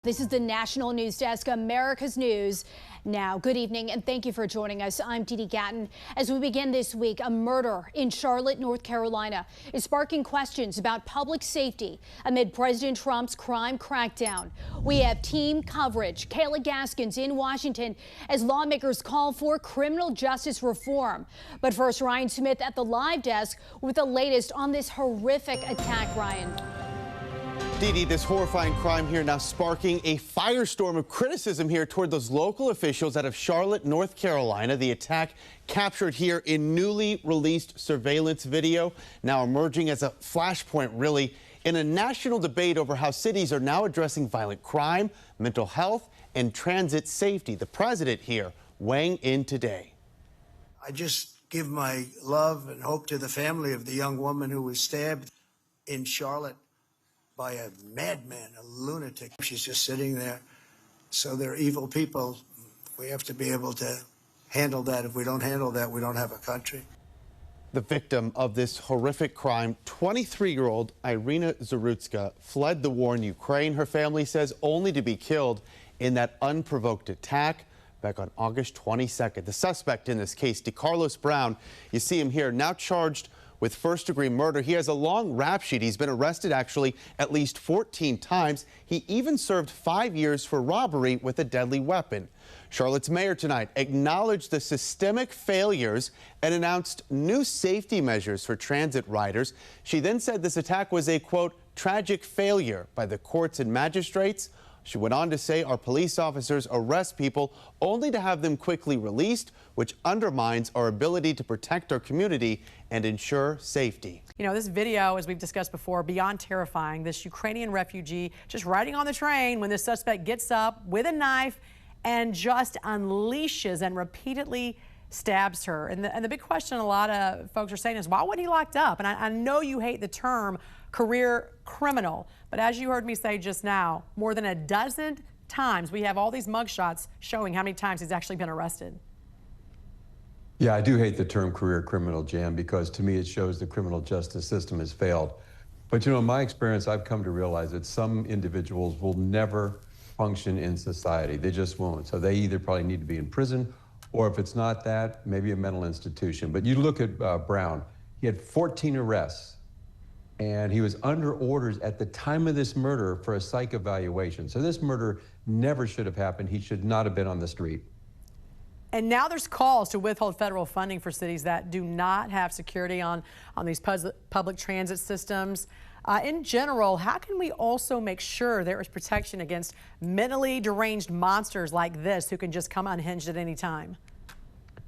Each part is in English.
This is the National News Desk, America's News Now. Good evening, and thank you for joining us. I'm Dee Dee Gatton. As we begin this week, a murder in Charlotte, North Carolina is sparking questions about public safety amid President Trump's crime crackdown. We have team coverage. Kayla Gaskins in Washington as lawmakers call for criminal justice reform. But first, Ryan Smith at the live desk with the latest on this horrific attack. Ryan. Dee Dee, this horrifying crime here now sparking a firestorm of criticism here toward those local officials out of Charlotte, North Carolina. The attack captured here in newly released surveillance video, now emerging as a flashpoint, really, in a national debate over how cities are now addressing violent crime, mental health, and transit safety. The president here weighing in today. I just give my love and hope to the family of the young woman who was stabbed in Charlotte by a madman, a lunatic. She's just sitting there. So they're evil people. We have to be able to handle that. If we don't handle that, we don't have a country. The victim of this horrific crime, 23-year-old Irina Zarutska, fled the war in Ukraine, her family says, only to be killed in that unprovoked attack back on August 22nd. The suspect in this case, DeCarlos Brown, you see him here, now charged with first-degree murder. He has a long rap sheet. He's been arrested actually at least 14 times. He even served 5 years for robbery with a deadly weapon. Charlotte's mayor tonight acknowledged the systemic failures and announced new safety measures for transit riders. She then said this attack was a, quote, tragic failure by the courts and magistrates. She went on to say our police officers arrest people only to have them quickly released, which undermines our ability to protect our community and ensure safety. You know, this video, as we've discussed before, beyond terrifying. This Ukrainian refugee just riding on the train when the suspect gets up with a knife and just unleashes and repeatedly stabs her. And the big question a lot of folks are saying is, why wasn't he locked up? And I know you hate the term career criminal, but as you heard me say just now, more than a dozen times we have all these mugshots showing how many times he's actually been arrested. Yeah, I do hate the term career criminal, Jan, because to me it shows the criminal justice system has failed. But you know, in my experience, I've come to realize that some individuals will never function in society. They just won't. So they either probably need to be in prison, or if it's not that, maybe a mental institution. But you look at Brown, he had 14 arrests, and he was under orders at the time of this murder for a psych evaluation. So this murder never should have happened. He should not have been on the street. And now there's calls to withhold federal funding for cities that do not have security on these public transit systems. In general, how can we also make sure there is protection against mentally deranged monsters like this who can just come unhinged at any time?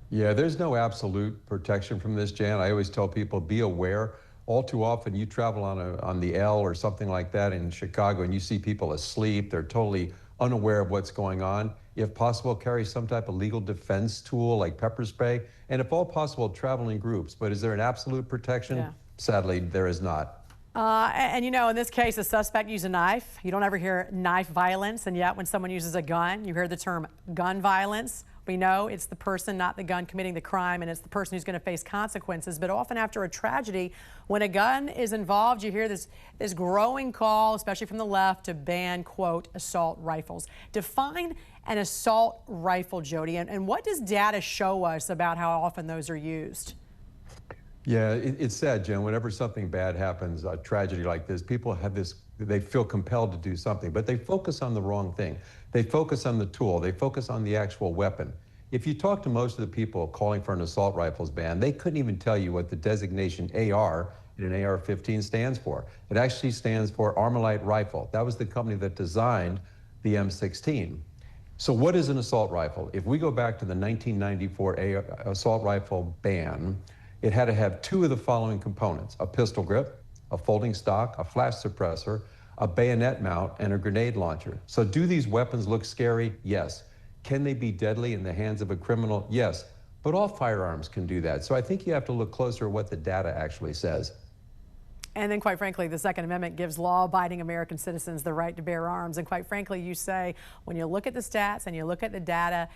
Yeah, there's no absolute protection from this, Jan. I always tell people, be aware. All too often you travel on the L or something like that in Chicago and you see people asleep. They're totally unaware of what's going on. If possible, carry some type of legal defense tool like pepper spray. And if all possible, travel in groups. But is there an absolute protection? Yeah. Sadly, there is not. And you know, in this case, the suspect used a knife. You don't ever hear knife violence, and yet when someone uses a gun, you hear the term gun violence. We know it's the person, not the gun, committing the crime, and it's the person who's going to face consequences. But often after a tragedy, when a gun is involved, you hear this growing call, especially from the left, to ban, quote, assault rifles. Define an assault rifle, Jody, and what does data show us about how often those are used? Yeah, it's sad, Jen. Whenever something bad happens, a tragedy like this, people have this, they feel compelled to do something, but they focus on the wrong thing. They focus on the tool. They focus on the actual weapon. If you talk to most of the people calling for an assault rifles ban, they couldn't even tell you what the designation AR in an AR-15 stands for. It actually stands for Armalite Rifle. That was the company that designed the M16. So what is an assault rifle? If we go back to the 1994 assault rifle ban, it had to have two of the following components: a pistol grip, a folding stock, a flash suppressor, a bayonet mount, and a grenade launcher. So do these weapons look scary? Yes. Can they be deadly in the hands of a criminal? Yes. But all firearms can do that. So I think you have to look closer at what the data actually says. And then, quite frankly, the Second Amendment gives law-abiding American citizens the right to bear arms. And quite frankly, you say, when you look at the stats and you look at the data,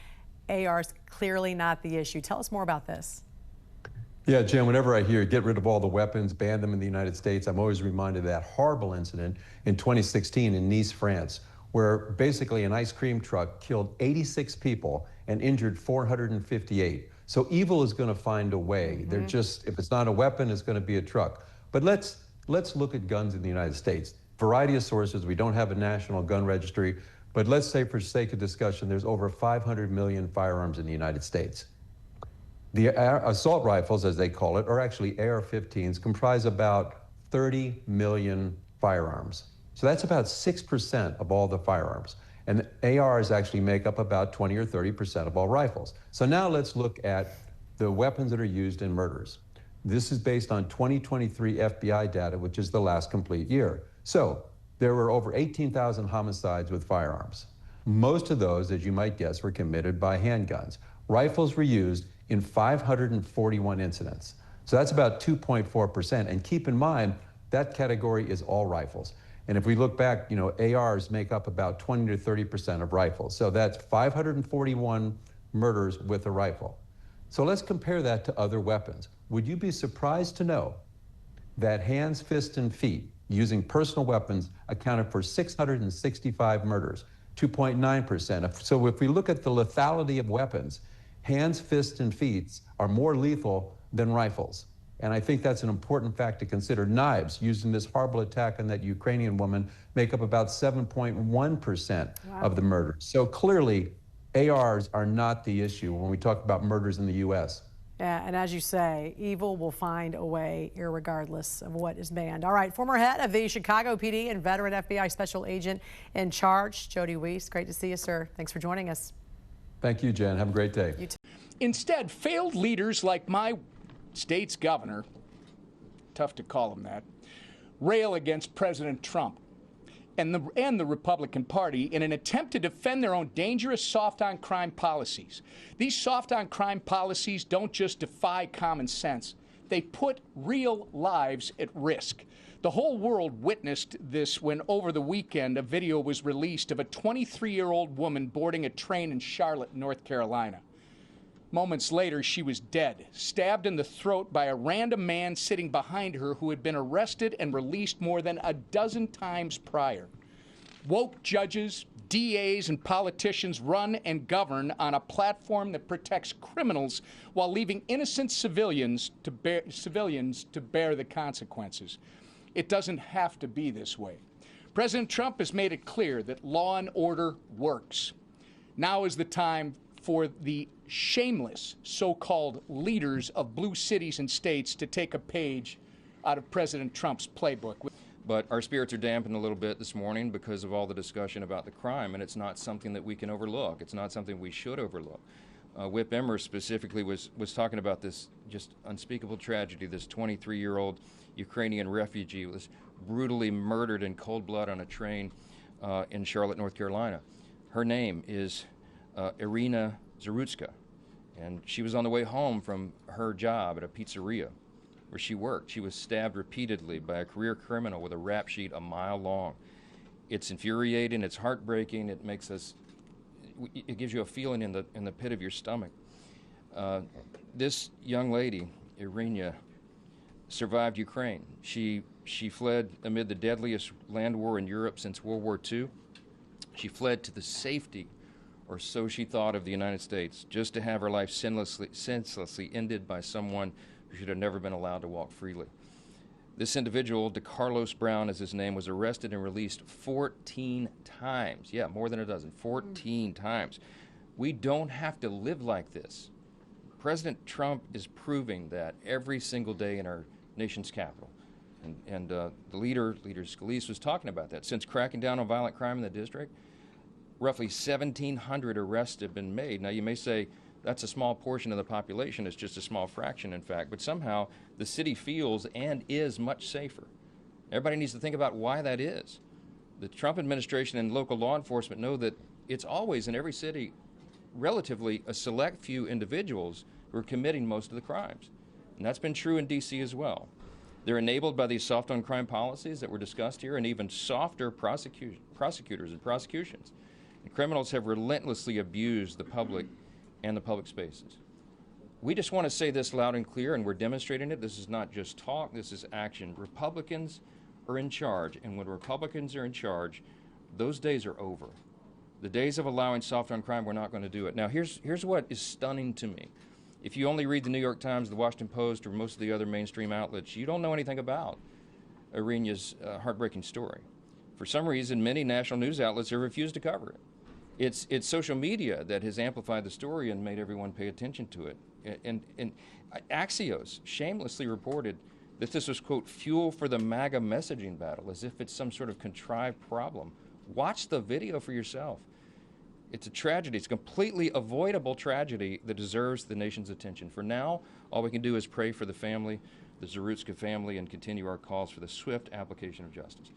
AR is clearly not the issue. Tell us more about this. Yeah, Jen, whenever I hear get rid of all the weapons, ban them in the United States, I'm always reminded of that horrible incident in 2016 in Nice, France, where basically an ice cream truck killed 86 people and injured 458. So evil is going to find a way. They're just, if it's not a weapon, it's going to be a truck. But let's look at guns in the United States. Variety of sources. We don't have a national gun registry, but let's say for sake of discussion, there's over 500 million firearms in the United States. The assault rifles, as they call it, are actually AR-15s, comprise about 30 million firearms. So that's about 6% of all the firearms. And ARs actually make up about 20 or 30% of all rifles. So now let's look at the weapons that are used in murders. This is based on 2023 FBI data, which is the last complete year. So there were over 18,000 homicides with firearms. Most of those, as you might guess, were committed by handguns. Rifles were used in 541 incidents. So that's about 2.4%. And keep in mind, that category is all rifles. And if we look back, ARs make up about 20 to 30% of rifles. So that's 541 murders with a rifle. So let's compare that to other weapons. Would you be surprised to know that hands, fists, and feet using personal weapons accounted for 665 murders, 2.9%. So if we look at the lethality of weapons, hands, fists, and feet are more lethal than rifles. And I think that's an important fact to consider. Knives used in this horrible attack on that Ukrainian woman make up about 7.1% of the murders. So clearly, ARs are not the issue when we talk about murders in the U.S. Yeah, and as you say, evil will find a way irregardless of what is banned. All right, former head of the Chicago PD and veteran FBI special agent in charge, Jody Weiss. Great to see you, sir. Thanks for joining us. Thank you, Jen. Have a great day. You too. Instead, failed leaders like my state's governor, tough to call him that, rail against President Trump and the Republican Party in an attempt to defend their own dangerous soft-on-crime policies. These soft-on-crime policies don't just defy common sense. They put real lives at risk. The whole world witnessed this when over the weekend a video was released of a 23-year-old woman boarding a train in Charlotte, North Carolina. Moments later, she was dead, stabbed in the throat by a random man sitting behind her who had been arrested and released more than a dozen times prior. Woke judges, DAs, and politicians run and govern on a platform that protects criminals while leaving innocent civilians to bear the consequences. It doesn't have to be this way. President Trump has made it clear that law and order works. Now is the time for the shameless so-called leaders of blue cities and states to take a page out of President Trump's playbook. But our spirits are dampened a little bit this morning because of all the discussion about the crime, and it's not something that we can overlook. It's not something we should overlook. Whip Emmer specifically was talking about this just unspeakable tragedy. This 23-year-old Ukrainian refugee was brutally murdered in cold blood on a train in Charlotte, North Carolina. Her name is Irina Zarutska, and she was on the way home from her job at a pizzeria where she worked. She was stabbed repeatedly by a career criminal with a rap sheet a mile long. It's infuriating, it's heartbreaking, it gives you a feeling in the pit of your stomach. This young lady, Irina, survived Ukraine. She fled amid the deadliest land war in Europe since World War II. She fled to the safety, or so she thought, of the United States, just to have her life senselessly ended by someone who should have never been allowed to walk freely. This individual, DeCarlos Brown is his name, was arrested and released 14 times. Yeah, more than a dozen, 14 times. We don't have to live like this. President Trump is proving that every single day in our nation's capital. And the leader Scalise, was talking about that. Since cracking down on violent crime in the district, roughly 1,700 arrests have been made. Now, you may say that's a small portion of the population. It's just a small fraction, in fact. But somehow the city feels and is much safer. Everybody needs to think about why that is. The Trump administration and local law enforcement know that it's always in every city relatively a select few individuals who are committing most of the crimes. And that's been true in D.C. as well. They're enabled by these soft-on-crime policies that were discussed here, and even softer prosecutors and prosecutions. And criminals have relentlessly abused the public and the public spaces. We just want to say this loud and clear, and we're demonstrating it. This is not just talk, this is action. Republicans are in charge, and when Republicans are in charge, those days are over. The days of allowing soft on crime, we're not going to do it. Now, here's what is stunning to me. If you only read the New York Times, the Washington Post, or most of the other mainstream outlets, you don't know anything about Irina's heartbreaking story. For some reason, many national news outlets have refused to cover it. It's social media that has amplified the story and made everyone pay attention to it. And Axios shamelessly reported that this was, quote, fuel for the MAGA messaging battle, as if it's some sort of contrived problem. Watch the video for yourself. It's a tragedy. It's a completely avoidable tragedy that deserves the nation's attention. For now, all we can do is pray for the family, the Zarutska family, and continue our calls for the swift application of justice.